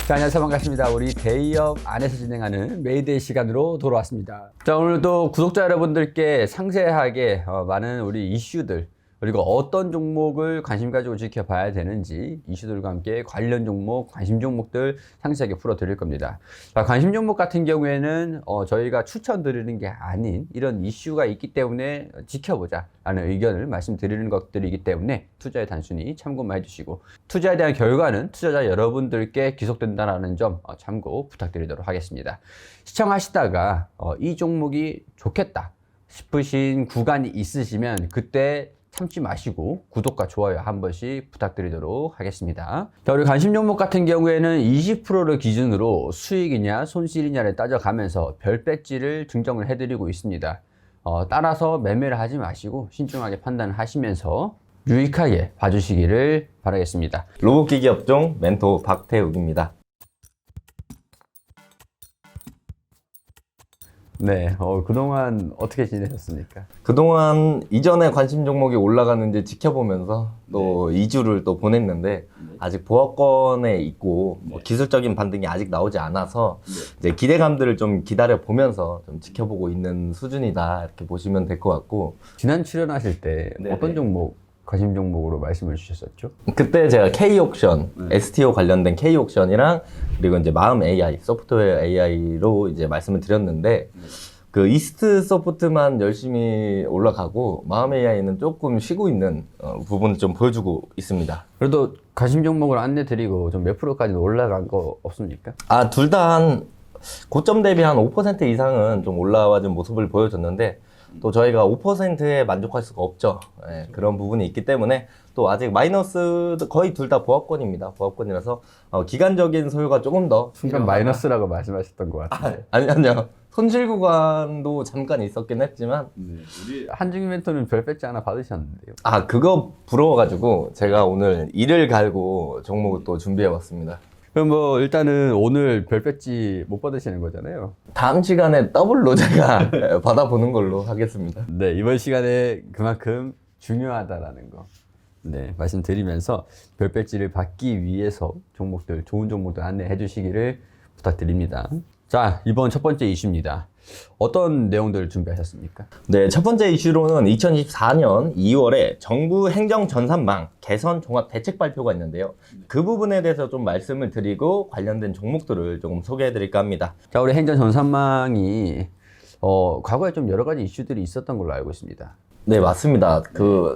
자, 안녕하세요. 반갑습니다. 우리 대기업 안에서 진행하는 메이데이 시간으로 돌아왔습니다. 자, 오늘도 구독자 여러분들께 상세하게 많은 우리 이슈들, 그리고 어떤 종목을 관심 가지고 지켜봐야 되는지 이슈들과 함께 관련 종목, 관심 종목들 상세하게 풀어드릴 겁니다. 자, 관심 종목 같은 경우에는 저희가 추천드리는 게 아닌 이런 이슈가 있기 때문에 지켜보자 라는 의견을 말씀드리는 것들이기 때문에 투자에 단순히 참고만 해주시고, 투자에 대한 결과는 투자자 여러분들께 귀속된다는 점 참고 부탁드리도록 하겠습니다. 시청하시다가 이 종목이 좋겠다 싶으신 구간이 있으시면 그때 참지 마시고 구독과 좋아요 한 번씩 부탁드리도록 하겠습니다. 자, 우리 관심 종목 같은 경우에는 20%를 기준으로 수익이냐 손실이냐를 따져가면서 별 배지를 증정을 해드리고 있습니다. 따라서 매매를 하지 마시고 신중하게 판단하시면서 유익하게 봐주시기를 바라겠습니다. 로봇기기 업종 멘토 박태욱입니다. 네, 그동안 어떻게 지내셨습니까? 그동안 이전에 관심 종목이 올라가는지 지켜보면서 또 2주를 또 보냈는데 아직 보합권에 있고 뭐 기술적인 반등이 아직 나오지 않아서 이제 기대감들을 좀 기다려 보면서 좀 지켜보고 있는 수준이다 이렇게 보시면 될 것 같고, 지난 출연하실 때 어떤 종목, 관심 종목으로 말씀을 주셨었죠? 그때 제가 K옥션, STO 관련된 K옥션이랑 그리고 이제 마음 AI, 소프트웨어 AI로 이제 말씀을 드렸는데 그 이스트 소프트만 열심히 올라가고 마음 AI는 조금 쉬고 있는 부분을 좀 보여주고 있습니다. 그래도 관심 종목을 안내 드리고 좀 몇 프로까지 올라간 거 없습니까? 둘 다 한 고점 대비 한 5% 이상은 좀 올라와 준 모습을 보여줬는데 또 저희가 5%에 만족할 수가 없죠. 예, 그런 부분이 있기 때문에 또 아직 마이너스 거의 둘 다 보합권입니다. 보합권이라서 기간적인 소요가 조금 더 순간 마이너스라고 말씀하셨던 것 같아요. 아니요. 손실 구간도 잠깐 있었긴 했지만 우리 한중인 멘토는 별 배지 하나 받으셨는데요. 그거 부러워가지고 제가 오늘 이를 갈고 종목을 또 준비해봤습니다. 그럼 뭐 일단은 오늘 별 배지 못 받으시는 거잖아요. 다음 시간에 더블로 제가 받아보는 걸로 하겠습니다. 네, 이번 시간에 그만큼 중요하다라는 거 말씀드리면서 별 배지를 받기 위해서 종목들, 좋은 종목들 안내해 주시기를 부탁드립니다. 자, 이번 첫 번째 이슈입니다. 어떤 내용들을 준비하셨습니까? 네, 첫 번째 이슈로는 2024년 2월에 정부 행정 전산망 개선 종합 대책 발표가 있는데요. 그 부분에 대해서 좀 말씀을 드리고 관련된 종목들을 조금 소개해 드릴까 합니다. 자, 우리 행정 전산망이 과거에 좀 여러 가지 이슈들이 있었던 걸로 알고 있습니다. 네, 맞습니다.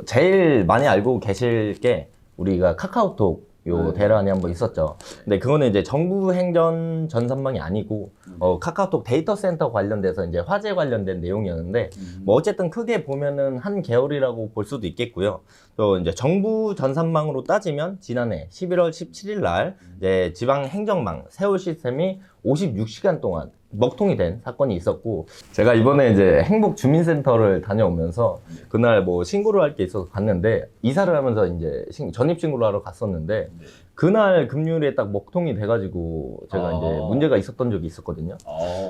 제일 많이 알고 계실 게 우리가 카카오톡 대란이 한번 있었죠. 근데 그거는 이제 정부 행정 전산망이 아니고 카카오톡 데이터 센터 관련돼서 이제 화재 관련된 내용이었는데 뭐 어쨌든 크게 보면은 한 계열이라고 볼 수도 있겠고요. 또 이제 정부 전산망으로 따지면 지난해 11월 17일 날 이제 지방 행정망 세월 시스템이 56시간 동안 먹통이 된 사건이 있었고, 제가 이번에 이제 행복 주민센터를 다녀오면서 그날 뭐 신고를 할 게 있어서 갔는데 이사를 하면서 이제 전입 신고를 하러 갔었는데 그날 금요일에 딱 먹통이 돼가지고 제가 이제 문제가 있었던 적이 있었거든요.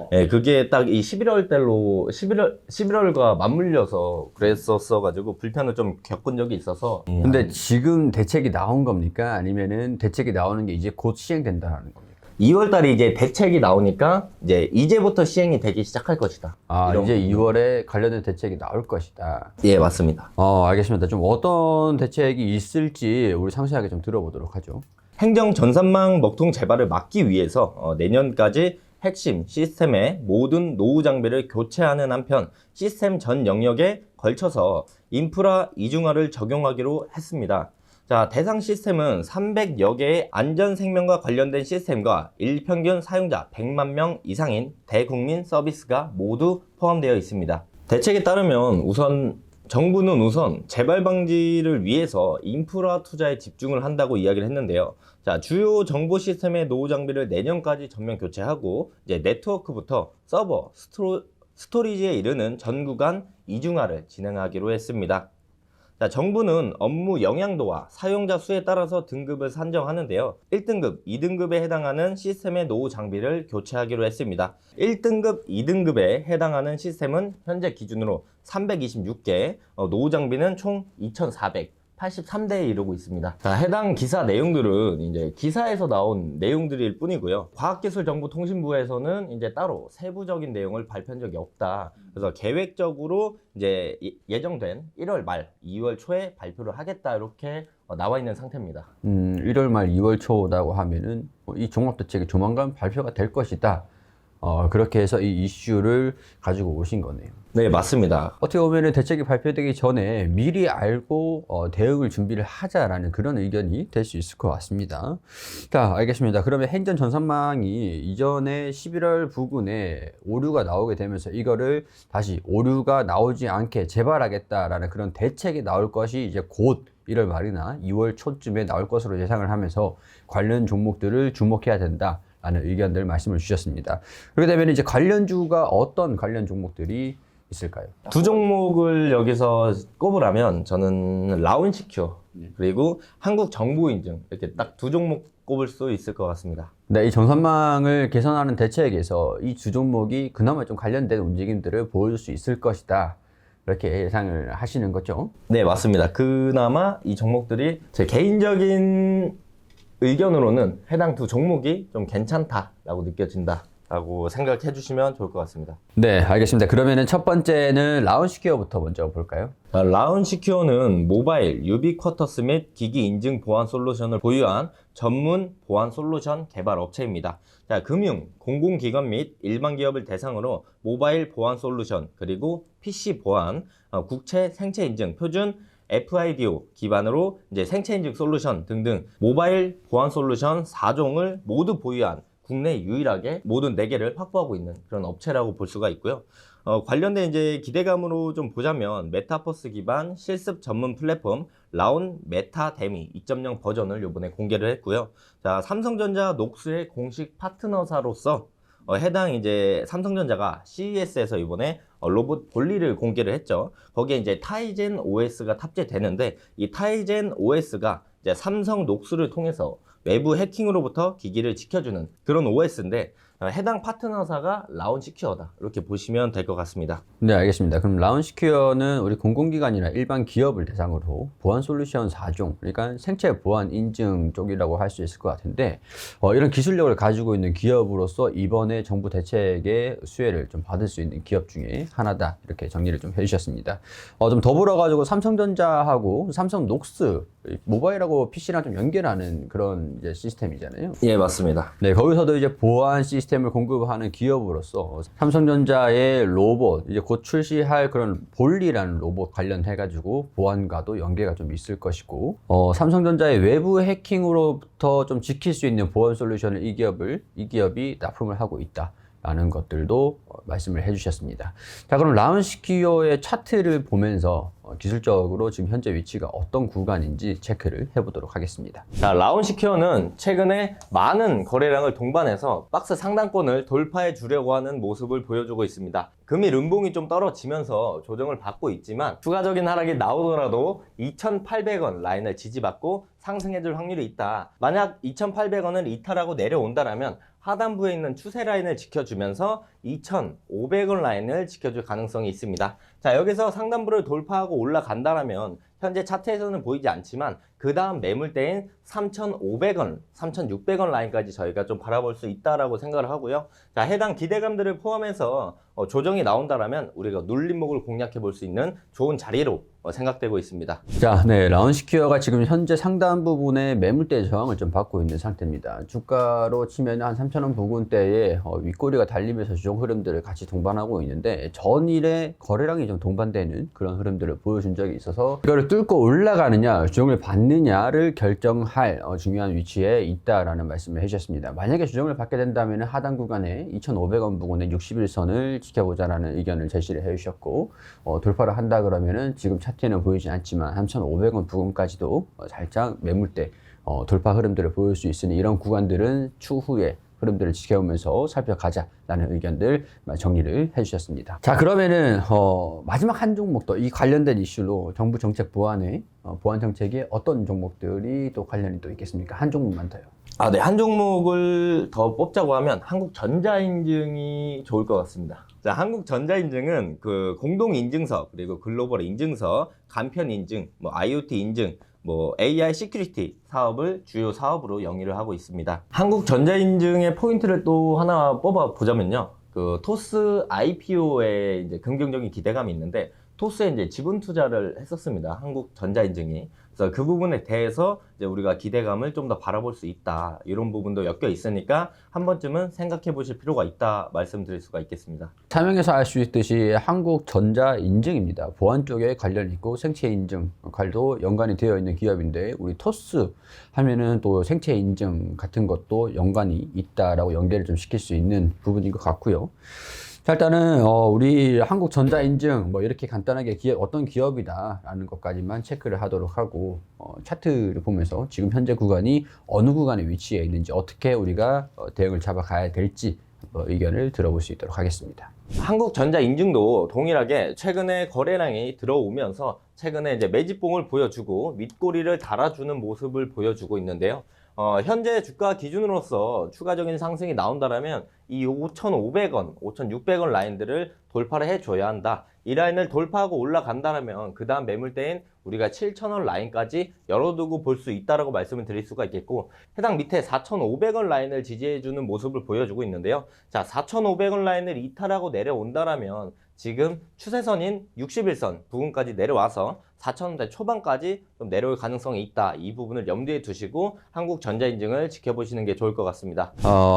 네, 그게 딱 이 11월과 맞물려서 그랬었어가지고 불편을 좀 겪은 적이 있어서. 근데 지금 대책이 나온 겁니까? 아니면은 대책이 나오는 게 이제 곧 시행된다는 겁니까? 2월 달에 이제 대책이 나오니까 이제부터 시행이 되기 시작할 것이다. 이제 2월에 관련된 대책이 나올 것이다. 예, 맞습니다. 알겠습니다. 좀 어떤 대책이 있을지 우리 상세하게 좀 들어보도록 하죠. 행정 전산망 먹통 재발을 막기 위해서 내년까지 핵심 시스템의 모든 노후 장비를 교체하는 한편 시스템 전 영역에 걸쳐서 인프라 이중화를 적용하기로 했습니다. 자, 대상 시스템은 300여 개의 안전생명과 관련된 시스템과 일평균 사용자 100만 명 이상인 대국민 서비스가 모두 포함되어 있습니다. 대책에 따르면 정부는 우선 재발 방지를 위해서 인프라 투자에 집중을 한다고 이야기를 했는데요. 자, 주요 정보 시스템의 노후 장비를 내년까지 전면 교체하고 이제 네트워크부터 서버, 스토리지에 이르는 전 구간 이중화를 진행하기로 했습니다. 자, 정부는 업무 영향도와 사용자 수에 따라서 등급을 산정하는데요. 1등급, 2등급에 해당하는 시스템의 노후 장비를 교체하기로 했습니다. 1등급, 2등급에 해당하는 시스템은 현재 기준으로 326개, 노후 장비는 총 2,400, 83대에 이르고 있습니다. 자, 해당 기사 내용들은 이제 기사에서 나온 내용들일 뿐이고요. 과학기술정보통신부에서는 이제 따로 세부적인 내용을 발표한 적이 없다. 그래서 계획적으로 이제 예정된 1월 말, 2월 초에 발표를 하겠다 이렇게 나와 있는 상태입니다. 1월 말 2월 초라고 하면은 이 종합대책이 조만간 발표가 될 것이다. 그렇게 해서 이 이슈를 가지고 오신 거네요. 네, 맞습니다. 어떻게 보면 대책이 발표되기 전에 미리 알고 대응을 준비를 하자라는 그런 의견이 될 수 있을 것 같습니다. 자, 알겠습니다. 그러면 행전 전산망이 이전에 11월 부근에 오류가 나오게 되면서 이거를 다시 오류가 나오지 않게 재발하겠다라는 그런 대책이 나올 것이 이제 곧 1월 말이나 2월 초쯤에 나올 것으로 예상을 하면서 관련 종목들을 주목해야 된다. 라는 의견들 말씀을 주셨습니다. 그렇게 되면 이제 관련주가 어떤 관련 종목들이 있을까요? 두 종목을 여기서 꼽으라면 저는 라운시큐어 그리고 한국정보인증 이렇게 딱 두 종목 꼽을 수 있을 것 같습니다. 네, 이 전산망을 개선하는 대책에서 이 두 종목이 그나마 좀 관련된 움직임들을 보여줄 수 있을 것이다. 이렇게 예상을 하시는 거죠? 네, 맞습니다. 그나마 이 종목들이 제 개인적인 의견으로는 해당 두 종목이 좀 괜찮다라고 느껴진다라고 생각해 주시면 좋을 것 같습니다. 네, 알겠습니다. 그러면은 첫 번째는 라운시큐어부터 먼저 볼까요? 라운시큐어는 모바일, 유비쿼터스 및 기기 인증 보안 솔루션을 보유한 전문 보안 솔루션 개발 업체입니다. 자, 금융, 공공기관 및 일반 기업을 대상으로 모바일 보안 솔루션, 그리고 PC 보안, 국채 생체 인증, 표준 FIDO 기반으로 이제 생체 인증 솔루션 등등 모바일 보안 솔루션 4종을 모두 보유한 국내 유일하게 모든 4개를 확보하고 있는 그런 업체라고 볼 수가 있고요. 관련된 이제 기대감으로 좀 보자면 메타버스 기반 실습 전문 플랫폼 라운 메타데미 2.0 버전을 이번에 공개를 했고요. 자, 삼성전자 녹스의 공식 파트너사로서 해당 이제 삼성전자가 CES에서 이번에 로봇 볼리를 공개를 했죠. 거기에 이제 타이젠 OS가 탑재되는데 이 타이젠 OS가 이제 삼성 녹스를 통해서 외부 해킹으로부터 기기를 지켜주는 그런 OS인데 해당 파트너사가 라운시큐어다 이렇게 보시면 될 것 같습니다. 네, 알겠습니다. 그럼 라운시큐어는 우리 공공기관이나 일반 기업을 대상으로 보안 솔루션 4종, 그러니까 생체 보안 인증 쪽이라고 할 수 있을 것 같은데 이런 기술력을 가지고 있는 기업으로서 이번에 정부 대책의 수혜를 좀 받을 수 있는 기업 중에 하나다 이렇게 정리를 좀 해주셨습니다. 좀 더불어 가지고 삼성전자하고 삼성 녹스 모바일하고 PC랑 좀 연결하는 그런 이제 시스템이잖아요. 예, 맞습니다. 네, 거기서도 이제 보안 시스템을 공급하는 기업으로서 삼성전자의 로봇, 이제 곧 출시할 그런 볼리라는 로봇 관련해가지고 보안과도 연계가 좀 있을 것이고, 삼성전자의 외부 해킹으로부터 좀 지킬 수 있는 보안 솔루션을 이 기업이 납품을 하고 있다. 라는 것들도 말씀을 해주셨습니다. 자, 그럼 라운시큐어의 차트를 보면서 기술적으로 지금 현재 위치가 어떤 구간인지 체크를 해보도록 하겠습니다. 자, 라운시큐어는 최근에 많은 거래량을 동반해서 박스 상단권을 돌파해 주려고 하는 모습을 보여주고 있습니다. 금일 음봉이 좀 떨어지면서 조정을 받고 있지만 추가적인 하락이 나오더라도 2,800원 라인을 지지받고 상승해줄 확률이 있다. 만약 2,800원을 이탈하고 내려온다면 하단부에 있는 추세 라인을 지켜주면서 2,500원 라인을 지켜줄 가능성이 있습니다. 자, 여기서 상단부를 돌파하고 올라간다면 현재 차트에서는 보이지 않지만 그 다음 매물대인 3,500원, 3,600원 라인까지 저희가 좀 바라볼 수 있다라고 생각을 하고요. 자, 해당 기대감들을 포함해서 조정이 나온다면 우리가 눌림목을 공략해 볼 수 있는 좋은 자리로 생각되고 있습니다. 자, 네, 라운시큐어가 지금 현재 상단 부분에 매물대 저항을 좀 받고 있는 상태입니다. 주가로 치면 한 3,000원 부근대에 윗꼬리가 달리면서 주종 흐름들을 같이 동반하고 있는데 전일에 거래량이 좀 동반되는 그런 흐름들을 보여준 적이 있어서 이거를 뚫고 올라가느냐 주종을 받느냐를 결정할 중요한 위치에 있다라는 말씀을 해주셨습니다. 만약에 주종을 받게 된다면 하단 구간에 2,500원 부근에 61선을 지켜보자라는 의견을 제시를 해주셨고 돌파를 한다 그러면은 지금 차트에는 보이지 않지만 3,500원 부근까지도 살짝 매물대 돌파 흐름들을 보일 수 있으니 이런 구간들은 추후에 흐름들을 지켜보면서 살펴가자라는 의견들 정리를 해주셨습니다. 자, 그러면은 마지막 한 종목 더 이 관련된 이슈로 정부 정책 보완에 보안 정책에 어떤 종목들이 또 관련이 또 있겠습니까? 한 종목만 더요. 네, 한 종목을 더 뽑자고 하면 한국전자인증이 좋을 것 같습니다. 자, 한국전자인증은 그 공동인증서 그리고 글로벌 인증서, 간편 인증, IoT 인증, 뭐 AI 시큐리티 사업을 주요 사업으로 영위를 하고 있습니다. 한국전자인증의 포인트를 또 하나 뽑아 보자면요. 그 토스 IPO에 이제 긍정적인 기대감이 있는데 토스에 이제 지분 투자를 했었습니다. 한국전자인증이. 그래서 그 부분에 대해서 이제 우리가 기대감을 좀 더 바라볼 수 있다. 이런 부분도 엮여 있으니까 한 번쯤은 생각해 보실 필요가 있다 말씀드릴 수가 있겠습니다. 사명에서 알 수 있듯이 한국전자인증입니다. 보안 쪽에 관련 있고 생체인증 관도 연관이 되어 있는 기업인데 우리 토스 하면은 또 생체인증 같은 것도 연관이 있다라고 연계를 좀 시킬 수 있는 부분인 것 같고요. 자, 일단은 우리 한국전자인증 뭐 이렇게 간단하게 어떤 기업이다라는 것까지만 체크를 하도록 하고 차트를 보면서 지금 현재 구간이 어느 구간에 위치해 있는지 어떻게 우리가 대응을 잡아가야 될지 의견을 들어볼 수 있도록 하겠습니다. 한국전자인증도 동일하게 최근에 거래량이 들어오면서 최근에 이제 매집봉을 보여주고 윗꼬리를 달아주는 모습을 보여주고 있는데요. 현재 주가 기준으로서 추가적인 상승이 나온다면 이 5,500원, 5,600원 라인들을 돌파를 해줘야 한다. 이 라인을 돌파하고 올라간다면 그 다음 매물대인 우리가 7,000원 라인까지 열어두고 볼 수 있다라고 말씀을 드릴 수가 있겠고 해당 밑에 4,500원 라인을 지지해주는 모습을 보여주고 있는데요. 자, 4,500원 라인을 이탈하고 내려온다면 지금 추세선인 60일선 부근까지 내려와서 4,000원대 초반까지 좀 내려올 가능성이 있다. 이 부분을 염두에 두시고 한국전자인증을 지켜보시는 게 좋을 것 같습니다.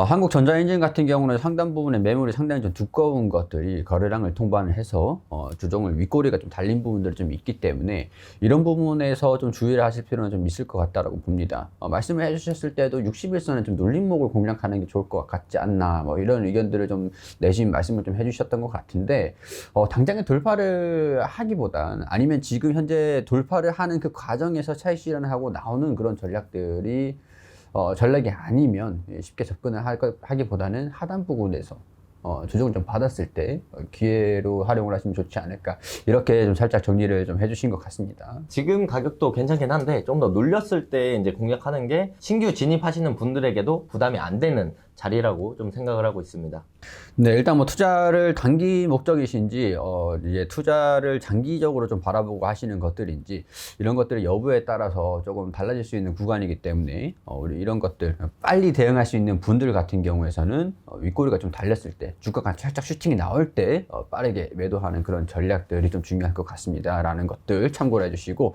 한국전자인증 같은 경우는 상당 부분의 매물이 상당히 좀 두꺼운 것들이 거래량을 통반을 해서 주종을 윗꼬리가 좀 달린 부분들이 좀 있기 때문에 이런 부분에서 좀 주의를 하실 필요는 좀 있을 것 같다라고 봅니다. 말씀을 해주셨을 때도 60일선은 좀 눌림목을 공략하는 게 좋을 것 같지 않나 뭐 이런 의견들을 좀 내신 말씀을 좀 해주셨던 것 같은데 당장에 돌파를 하기보단 아니면 지금 현재 돌파를 하는 그 과정에서 차익 실현을 하고 나오는 그런 전략들이 전략이 아니면 쉽게 접근을 하기보다는 하단 부분에서 조정을 좀 받았을 때 기회로 활용을 하시면 좋지 않을까 이렇게 좀 살짝 정리를 좀 해주신 것 같습니다. 지금 가격도 괜찮긴 한데 좀 더 눌렸을 때 이제 공략하는 게 신규 진입하시는 분들에게도 부담이 안 되는 자리라고 좀 생각을 하고 있습니다. 네, 일단 뭐 투자를 단기 목적이신지 이제 투자를 장기적으로 좀 바라보고 하시는 것들인지 이런 것들의 여부에 따라서 조금 달라질 수 있는 구간이기 때문에 우리 이런 것들 빨리 대응할 수 있는 분들 같은 경우에서는 윗꼬리가 좀 달렸을 때 주가가 살짝 슈팅이 나올 때 빠르게 매도하는 그런 전략들이 좀 중요할 것 같습니다 라는 것들 참고를 해주시고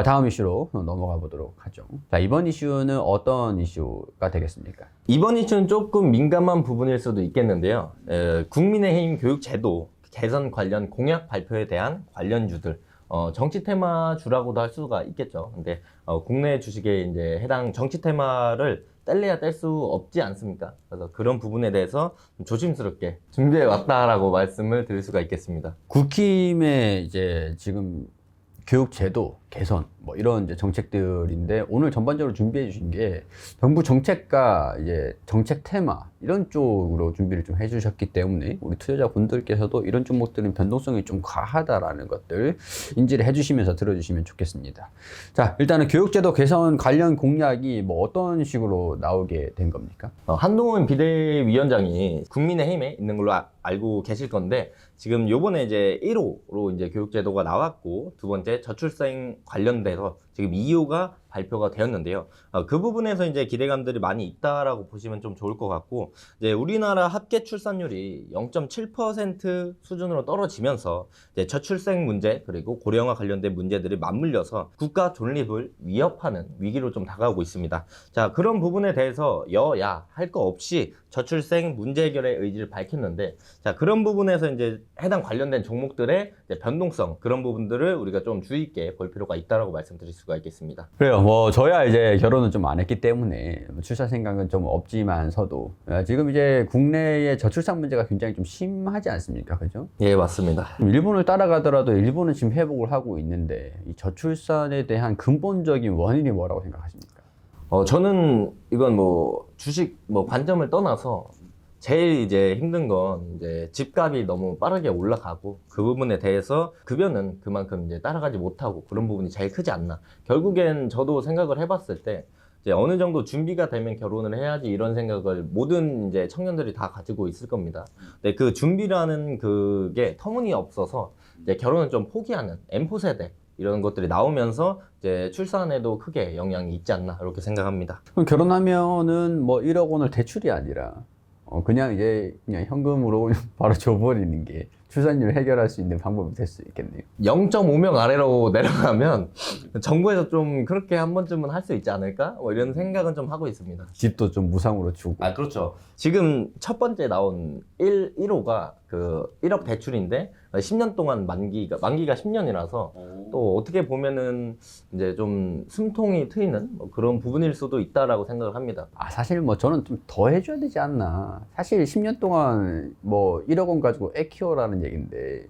다음 이슈로 넘어가 보도록 하죠. 자, 이번 이슈는 어떤 이슈가 되겠습니까? 이번 이슈는 조금 민감한 부분일 수도 있겠는데요. 국민의힘 교육제도 개선 관련 공약 발표에 대한 관련주들, 정치 테마주라고도 할 수가 있겠죠. 근데 국내 주식에 이제 해당 정치 테마를 뗄래야 뗄 수 없지 않습니까? 그래서 그런 부분에 대해서 좀 조심스럽게 준비해 왔다라고 말씀을 드릴 수가 있겠습니다. 국힘의 이제 지금 교육제도 개선 뭐 이런 이제 정책들인데 오늘 전반적으로 준비해 주신 게 정부 정책과 이제 정책 테마 이런 쪽으로 준비를 좀 해주셨기 때문에 우리 투자자분들께서도 이런 종목들은 변동성이 좀 과하다라는 것들 인지를 해주시면서 들어주시면 좋겠습니다. 자, 일단은 교육제도 개선 관련 공약이 뭐 어떤 식으로 나오게 된 겁니까? 한동훈 비대위원장이 국민의힘에 있는 걸로 알고 계실 건데 지금 요번에 이제 1호로 이제 교육제도가 나왔고 두 번째 저출생 관련돼서 지금 2호가 발표가 되었는데요. 그 부분에서 이제 기대감들이 많이 있다라고 보시면 좀 좋을 것 같고 이제 우리나라 합계 출산율이 0.7% 수준으로 떨어지면서 이제 저출생 문제 그리고 고령화 관련된 문제들이 맞물려서 국가 존립을 위협하는 위기로 좀 다가오고 있습니다. 자, 그런 부분에 대해서 여야 할 거 없이 저출생 문제 해결의 의지를 밝혔는데 자, 그런 부분에서 이제 해당 관련된 종목들의 이제 변동성 그런 부분들을 우리가 좀 주의 있게 볼 필요가 있다라고 말씀드릴 수가 있겠습니다. 그래요. 뭐 저야 이제 결혼은 좀 안 했기 때문에 출산 생각은 좀 없지만서도 지금 이제 국내의 저출산 문제가 굉장히 좀 심하지 않습니까? 그죠? 예, 맞습니다. 일본을 따라가더라도 일본은 지금 회복을 하고 있는데 이 저출산에 대한 근본적인 원인이 뭐라고 생각하십니까? 저는 이건 뭐 주식 뭐 관점을 떠나서 제일 이제 힘든 건 이제 집값이 너무 빠르게 올라가고 그 부분에 대해서 급여는 그만큼 이제 따라가지 못하고 그런 부분이 제일 크지 않나. 결국엔 저도 생각을 해봤을 때 이제 어느 정도 준비가 되면 결혼을 해야지 이런 생각을 모든 이제 청년들이 다 가지고 있을 겁니다. 근데 그 준비라는 그게 터무니없어서 이제 결혼을 좀 포기하는 M4 세대 이런 것들이 나오면서 이제 출산에도 크게 영향이 있지 않나 이렇게 생각합니다. 그럼 결혼하면은 뭐 1억 원을 대출이 아니라 그냥 이제 그냥 현금으로 바로 줘버리는 게 출산율 해결할 수 있는 방법이 될 수 있겠네요. 0.5명 아래로 내려가면 정부에서 좀 그렇게 한 번쯤은 할 수 있지 않을까? 뭐 이런 생각은 좀 하고 있습니다. 집도 좀 무상으로 주고. 아, 그렇죠. 지금 첫 번째 나온 1호가 그 1억 대출인데 10년 동안 만기가 10년이라서 또 어떻게 보면은 이제 좀 숨통이 트이는 뭐 그런 부분일 수도 있다라고 생각을 합니다. 사실 뭐 저는 좀 더 해줘야 되지 않나. 사실 10년 동안 뭐 1억 원 가지고 애 키워라는 얘기인데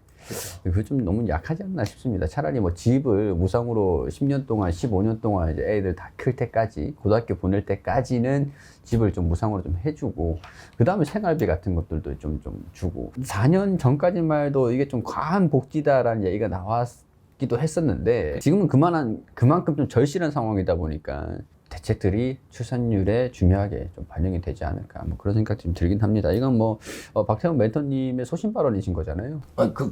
그게 좀 너무 약하지 않나 싶습니다. 차라리 뭐 집을 무상으로 10년 동안, 15년 동안 이제 애들 다 클 때까지, 고등학교 보낼 때까지는 집을 좀 무상으로 좀 해주고, 그 다음에 생활비 같은 것들도 좀 주고. 4년 전까지만 해도 이게 좀 과한 복지다라는 얘기가 나왔기도 했었는데, 지금은 그만큼 좀 절실한 상황이다 보니까, 대책들이 출산율에 중요하게 좀 반영이 되지 않을까 뭐 그런 생각이 좀 들긴 합니다. 이건 뭐 박태원 멘토님의 소신 발언이신 거잖아요.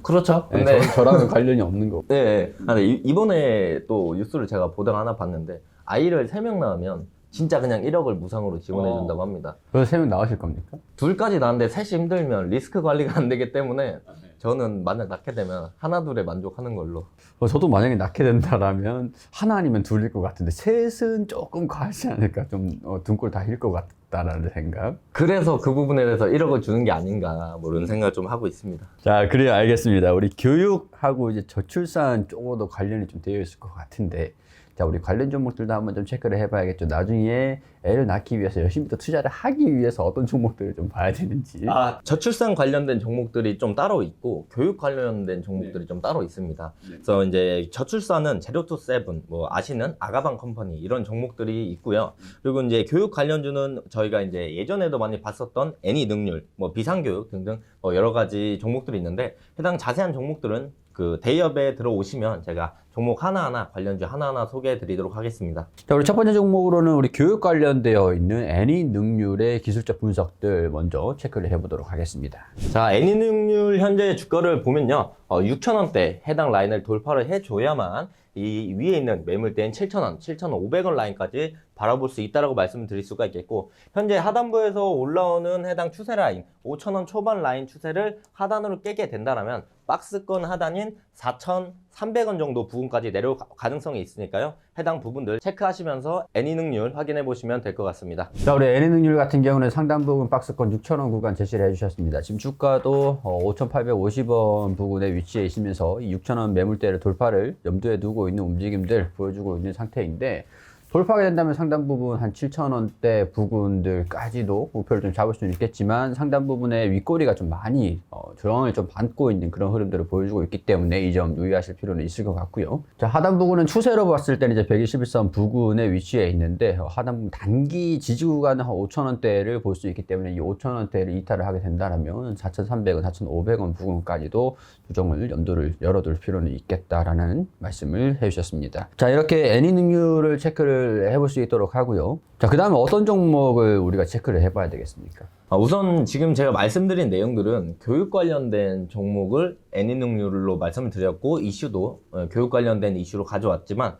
그렇죠. 네, 네. 저랑은 관련이 없는 거고. 네. 근데 이번에 또 뉴스를 제가 보다가 하나 봤는데 아이를 3명 낳으면 진짜 그냥 1억을 무상으로 지원해 준다고 합니다. 그래서 3명 나오실 겁니까? 둘까지 낳는데 셋이 힘들면 리스크 관리가 안 되기 때문에 저는 만약 낳게 되면 하나 둘에 만족하는 걸로. 저도 만약에 낳게 된다라면 하나 아니면 둘일 것 같은데 셋은 조금 과하지 않을까, 좀 등골 다 힐 것 같다라는 생각. 그래서 그 부분에 대해서 1억을 주는 게 아닌가 뭐 이런 생각을 좀 하고 있습니다. 자, 그래요. 알겠습니다. 우리 교육하고 이제 저출산 쪽으로도 관련이 좀 되어 있을 것 같은데, 자, 우리 관련 종목들도 한번 좀 체크를 해봐야겠죠. 나중에 애를 낳기 위해서 열심히 또 투자를 하기 위해서 어떤 종목들을 좀 봐야 되는지. 저출산 관련된 종목들이 좀 따로 있고 교육 관련된 종목들이 좀 따로 있습니다. 그래서 이제 저출산은 제로2세븐, 뭐 아시는 아가방 컴퍼니 이런 종목들이 있고요. 그리고 이제 교육 관련주는 저희가 이제 예전에도 많이 봤었던 애니능률, 뭐 비상교육 등등 여러 가지 종목들이 있는데 해당 자세한 종목들은 그 대기업에 들어오시면 제가 종목 하나하나 관련주 하나하나 소개해 드리도록 하겠습니다. 자, 우리 첫 번째 종목으로는 우리 교육 관련되어 있는 애니능률의 기술적 분석들 먼저 체크를 해보도록 하겠습니다. 자, 애니능률 현재 주가를 보면요, 6,000원대 해당 라인을 돌파를 해줘야만 이 위에 있는 매물대인 7,000원, 7,500원 라인까지 바라볼 수 있다라고 말씀을 드릴 수가 있겠고, 현재 하단부에서 올라오는 해당 추세 라인 5,000원 초반 라인 추세를 하단으로 깨게 된다면 박스권 하단인 4,300원 정도 부분까지 내려올 가능성이 있으니까요, 해당 부분들 체크하시면서 애니능률 확인해 보시면 될 것 같습니다. 자, 우리 애니능률 같은 경우는 상단 부분 박스권 6,000원 구간 제시를 해주셨습니다. 지금 주가도 5,850원 부근에 위치해 있으면서 이 6,000원 매물대를 돌파를 염두에 두고 있는 움직임들 보여주고 있는 상태인데, 돌파하게 된다면 상단 부분 한 7,000원대 부근들까지도 목표를 좀 잡을 수는 있겠지만, 상단 부분에 윗꼬리가 좀 많이 저항을 좀 받고 있는 그런 흐름들을 보여주고 있기 때문에 이 점 유의하실 필요는 있을 것 같고요. 자, 하단 부분은 추세로 봤을 때는 이제 121선 부근에 위치해 있는데, 하단 부분 단기 지지 구간은 한 5,000원대를 볼 수 있기 때문에 이 5,000원대를 이탈을 하게 된다면 4,300원, 4,500원 부근까지도 조정을 염두를 열어둘 필요는 있겠다라는 말씀을 해주셨습니다. 자, 이렇게 애니능률을 체크를 해볼 수 있도록 하고요. 자, 그 다음에 어떤 종목을 우리가 체크를 해봐야 되겠습니까? 우선 지금 제가 말씀드린 내용들은 교육 관련된 종목을 애니능률로 말씀을 드렸고, 이슈도 교육 관련된 이슈로 가져왔지만,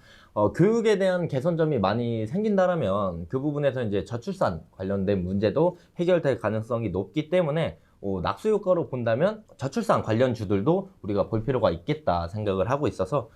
교육에 대한 개선점이 많이 생긴다라면 그 부분에서 이제 저출산 관련된 문제도 해결될 가능성이 높기 때문에 낙수 효과로 본다면 저출산 관련 주들도 우리가 볼 필요가 있겠다 생각을 하고 있어서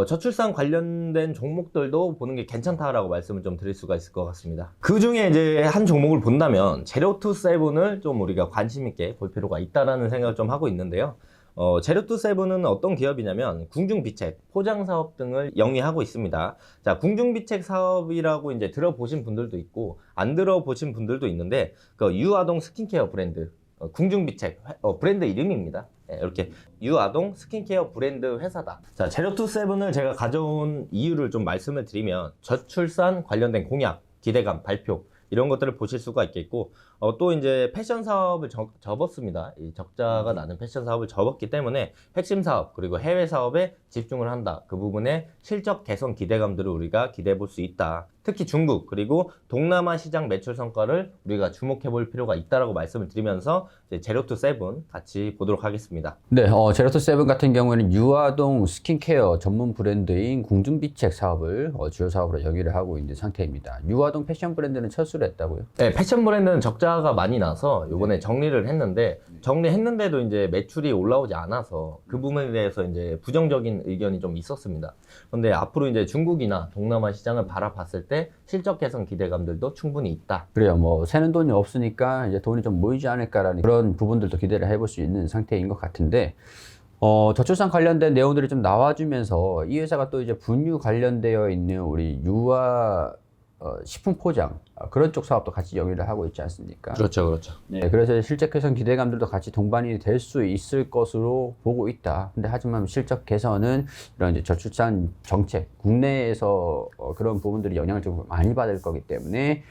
저출산 관련된 종목들도 보는 게 괜찮다라고 말씀을 좀 드릴 수가 있을 것 같습니다. 그 중에 이제 한 종목을 본다면 제로2세븐을 좀 우리가 관심 있게 볼 필요가 있다라는 생각을 좀 하고 있는데요. 제로2세븐은 어떤 기업이냐면 궁중비책, 포장사업 등을 영위하고 있습니다. 자, 궁중비책 사업이라고 이제 들어보신 분들도 있고 안 들어보신 분들도 있는데, 그 유아동 스킨케어 브랜드 궁중비책 브랜드 이름입니다. 네, 이렇게 유아동 스킨케어 브랜드 회사다. 자, 제로2세븐을 제가 가져온 이유를 좀 말씀을 드리면 저출산 관련된 공약, 기대감, 발표 이런 것들을 보실 수가 있겠고, 또 이제 패션 사업을 접었습니다. 이 적자가 나는 패션 사업을 접었기 때문에 핵심 사업 그리고 해외 사업에 집중을 한다. 그 부분에 실적 개선 기대감들을 우리가 기대해 볼 수 있다. 특히 중국 그리고 동남아 시장 매출 성과를 우리가 주목해 볼 필요가 있다라고 말씀을 드리면서 이제 제로투 세븐 같이 보도록 하겠습니다. 네, 제로투 세븐 같은 경우에는 유아동 스킨케어 전문 브랜드인 궁중비책 사업을 주요 사업으로 영위를 하고 있는 상태입니다. 유아동 패션 브랜드는 철수를 했다고요? 네, 패션 브랜드는 적자가 많이 나서 이번에 정리를 했는데 정리했는데도 이제 매출이 올라오지 않아서 그 부분에 대해서 이제 부정적인 의견이 좀 있었습니다. 그런데 앞으로 이제 중국이나 동남아 시장을 바라봤을 때 실적 개선 기대감들도 충분히 있다. 그래요. 뭐 새는 돈이 없으니까 이제 돈이 좀 모이지 않을까라는 그런 부분들도 기대를 해볼 수 있는 상태인 것 같은데 저출산 관련된 내용들이 좀 나와주면서 이 회사가 또 이제 분유 관련되어 있는 우리 유아 식품 포장 그런 쪽 사업도 같이 영위를 하고 있지 않습니까? 그렇죠, 그렇죠. 네, 그래서 실적 개선 기대감들도 같이 동반이 될 수 있을 것으로 보고 있다. 근데 하지만 실적 개선은 이런 이제 저출산 정책, 국내에서 그런 부분들이 영향을 좀 많이 받을 거기 때문에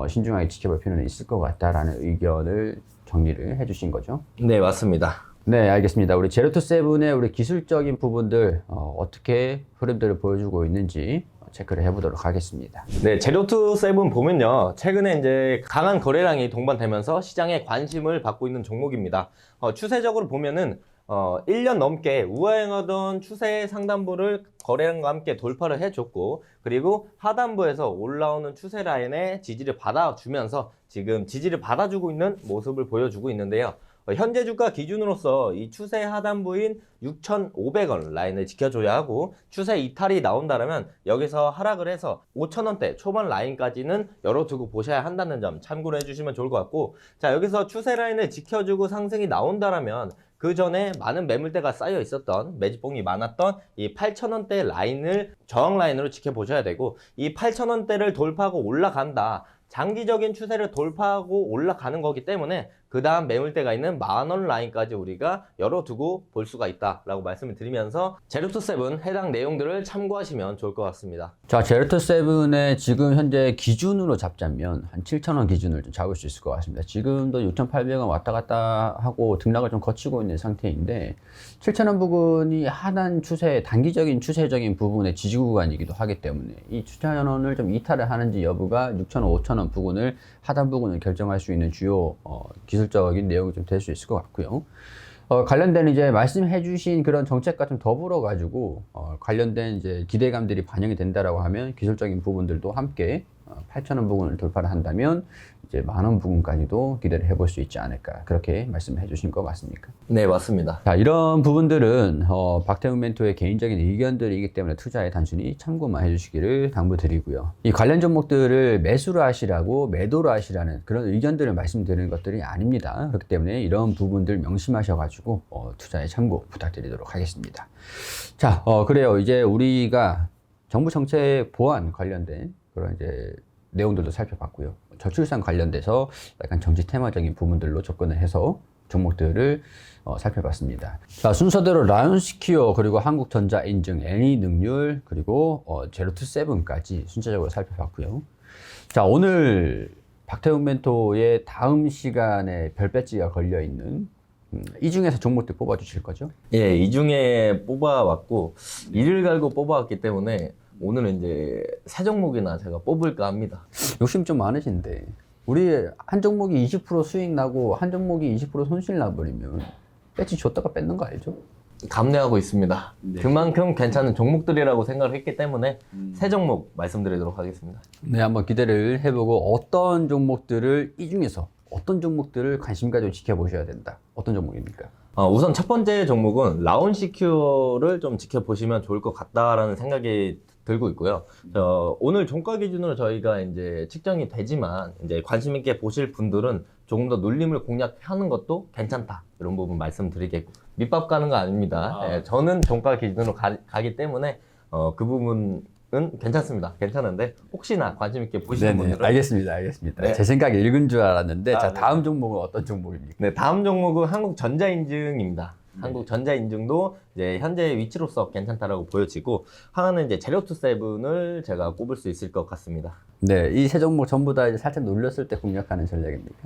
신중하게 지켜볼 필요는 있을 것 같다라는 의견을 정리를 해주신 거죠. 네, 맞습니다. 네, 알겠습니다. 우리 제로투 세븐의 우리 기술적인 부분들 어떻게 흐름들을 보여주고 있는지 체크를 해보도록 하겠습니다. 네, 제로투 세븐 보면요. 최근에 이제 강한 거래량이 동반되면서 시장에 관심을 받고 있는 종목입니다. 추세적으로 보면은 1년 넘게 우하행하던 추세 상단부를 거래량과 함께 돌파를 해줬고 그리고 하단부에서 올라오는 추세 라인에 지지를 받아주면서 지금 지지를 받아주고 있는 모습을 보여주고 있는데요. 현재 주가 기준으로서 이 추세 하단부인 6,500원 라인을 지켜줘야 하고 추세 이탈이 나온다면 여기서 하락을 해서 5,000원대 초반 라인까지는 열어두고 보셔야 한다는 점 참고를 해주시면 좋을 것 같고 자 여기서 추세 라인을 지켜주고 상승이 나온다면 그 전에 많은 매물대가 쌓여 있었던 매집봉이 많았던 이 8,000원대 라인을 저항 라인으로 지켜보셔야 되고 이 8,000원대를 돌파하고 올라간다. 장기적인 추세를 돌파하고 올라가는 거기 때문에 그 다음 매물대가 있는 10,000원 라인까지 우리가 열어두고 볼 수가 있다라고 말씀을 드리면서 제로투 세븐 해당 내용들을 참고하시면 좋을 것 같습니다. 자, 제로투 세븐의 지금 현재 기준으로 잡자면 한 7,000원 기준을 좀 잡을 수 있을 것 같습니다. 지금도 6,800원 왔다 갔다 하고 등락을 좀 거치고 있는 상태인데 7,000원 부근이 하단 추세, 단기적인 추세적인 부분의 지지 구간이기도 하기 때문에 이 7,000원을 좀 이탈을 하는지 여부가 6,000원, 5,000원 부근을 하단 부분을 결정할 수 있는 주요 기술적인 내용이 좀 될 수 있을 것 같고요. 관련된 이제 말씀해 주신 그런 정책과 좀 더불어 가지고 관련된 이제 기대감들이 반영이 된다라고 하면 기술적인 부분들도 함께 8,000원 부분을 돌파를 한다면 이제 10,000원 부분까지도 기대를 해볼 수 있지 않을까 그렇게 말씀해 주신 것 같습니까? 네, 맞습니다. 자, 이런 부분들은 박태훈 멘토의 개인적인 의견들이기 때문에 투자에 단순히 참고만 해주시기를 당부드리고요. 이 관련 종목들을 매수를 하시라고 매도를 하시라는 그런 의견들을 말씀드리는 것들이 아닙니다. 그렇기 때문에 이런 부분들 명심하셔가지고 투자에 참고 부탁드리도록 하겠습니다. 자, 그래요. 이제 우리가 정부 정책 보완 관련된 그런 이제 내용들도 살펴봤고요. 저출산 관련돼서 약간 정치 테마적인 부분들로 접근을 해서 종목들을 살펴봤습니다. 자, 순서대로 라이온스퀘어 그리고 한국전자 인증, 애니능률 그리고 제로투 세븐까지 순차적으로 살펴봤고요. 자, 오늘 박태훈 멘토의 다음 시간에 별 배지가 걸려 있는 이 중에서 종목들 뽑아 주실 거죠? 예, 이 중에 뽑아왔고 이를 갈고 뽑아왔기 때문에 오늘은 이제 세 종목이나 제가 뽑을까 합니다. 욕심 좀 많으신데 우리 한 종목이 20% 수익 나고 한 종목이 20% 손실 나버리면 배지 줬다가 뺏는 거 알죠? 감내하고 있습니다. 네. 그만큼 괜찮은 종목들이라고 생각을 했기 때문에 세 종목 말씀드리도록 하겠습니다. 네, 한번 기대를 해보고 어떤 종목들을 이 중에서 어떤 종목들을 관심 가지고 지켜보셔야 된다. 어떤 종목입니까? 우선 첫 번째 종목은 라온시큐어를 좀 지켜보시면 좋을 것 같다라는 생각이 들고 있고요. 오늘 종가 기준으로 저희가 이제 측정이 되지만 이제 관심 있게 보실 분들은 조금 더 눌림을 공략하는 것도 괜찮다. 이런 부분 말씀드리겠고 밑밥 가는 거 아닙니다. 예, 저는 종가 기준으로 가기 때문에 그 부분은 괜찮습니다. 괜찮은데 혹시나 관심 있게 보시는 분들은 알겠습니다. 네. 제 생각에 읽은 줄 알았는데 자, 네. 다음 종목은 어떤 종목입니까? 네, 다음 종목은 한국전자인증입니다. 한국전자인증도 이제 현재 위치로서 괜찮다라고 보여지고 하나는 이제 제로투 세븐을 제가 꼽을 수 있을 것 같습니다. 네, 이 세 종목 전부 다 이제 살짝 눌렸을 때 공략하는 전략입니까?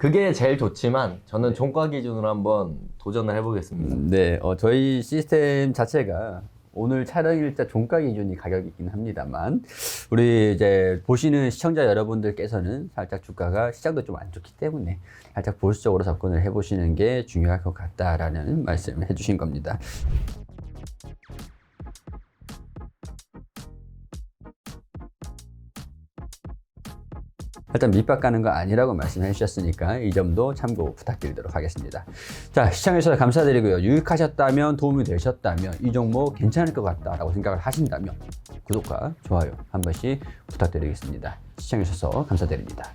그게 제일 좋지만 저는 종가 기준으로 한번 도전을 해보겠습니다. 네, 저희 시스템 자체가 오늘 촬영일자 종가 기준이 가격이긴 합니다만, 우리 이제 보시는 시청자 여러분들께서는 살짝 주가가 시장도 좀 안 좋기 때문에 살짝 보수적으로 접근을 해보시는 게 중요할 것 같다라는 말씀을 해주신 겁니다. 일단 밑밥 가는 거 아니라고 말씀해 주셨으니까 이 점도 참고 부탁드리도록 하겠습니다. 자, 시청해주셔서 감사드리고요. 유익하셨다면, 도움이 되셨다면, 이 종목 괜찮을 것 같다라고 생각을 하신다면 구독과 좋아요 한 번씩 부탁드리겠습니다. 시청해주셔서 감사드립니다.